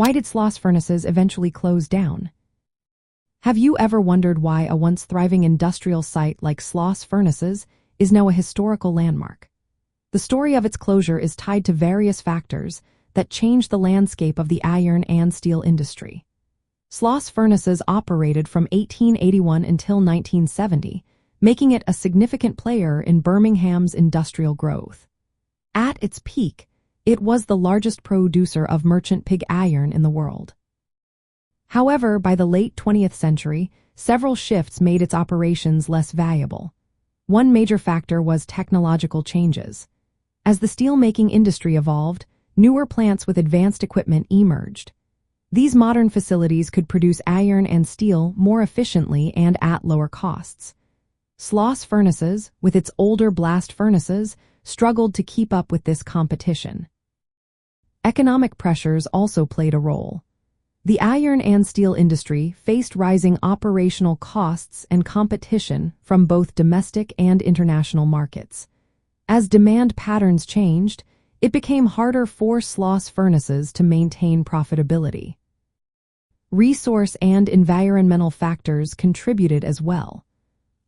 Why did Sloss Furnaces eventually close down? Have you ever wondered why a once thriving industrial site like Sloss Furnaces is now a historical landmark? The story of its closure is tied to various factors that changed the landscape of the iron and steel industry. Sloss Furnaces operated from 1881 until 1970, making it a significant player in Birmingham's industrial growth. At its peak, it was the largest producer of merchant pig iron in the world. However, by the late 20th century, several shifts made its operations less valuable. One major factor was technological changes. As the steelmaking industry evolved, newer plants with advanced equipment emerged. These modern facilities could produce iron and steel more efficiently and at lower costs. Sloss Furnaces, with its older blast furnaces, struggled to keep up with this competition. Economic pressures also played a role. The iron and steel industry faced rising operational costs and competition from both domestic and international markets. As demand patterns changed, it became harder for Sloss Furnaces to maintain profitability. Resource and environmental factors contributed as well.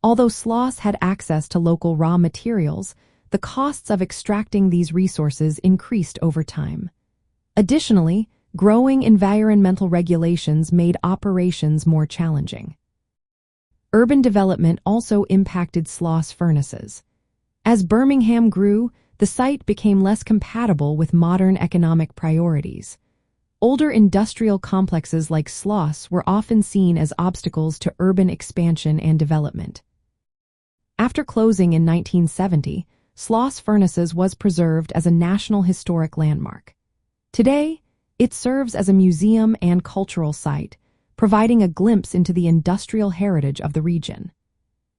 Although Sloss had access to local raw materials, the costs of extracting these resources increased over time. Additionally, growing environmental regulations made operations more challenging. Urban development also impacted Sloss Furnaces. As Birmingham grew, the site became less compatible with modern economic priorities. Older industrial complexes like Sloss were often seen as obstacles to urban expansion and development. After closing in 1970, Sloss Furnaces was preserved as a National Historic Landmark. Today, it serves as a museum and cultural site, providing a glimpse into the industrial heritage of the region.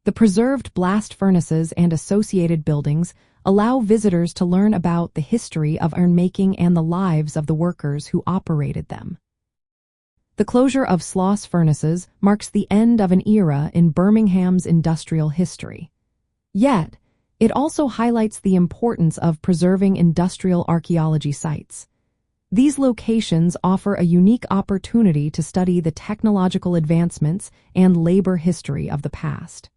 The preserved blast furnaces and associated buildings allow visitors to learn about the history of ironmaking and the lives of the workers who operated them. The closure of Sloss Furnaces marks the end of an era in Birmingham's industrial history. Yet, it also highlights the importance of preserving industrial archaeology sites. These locations offer a unique opportunity to study the technological advancements and labor history of the past.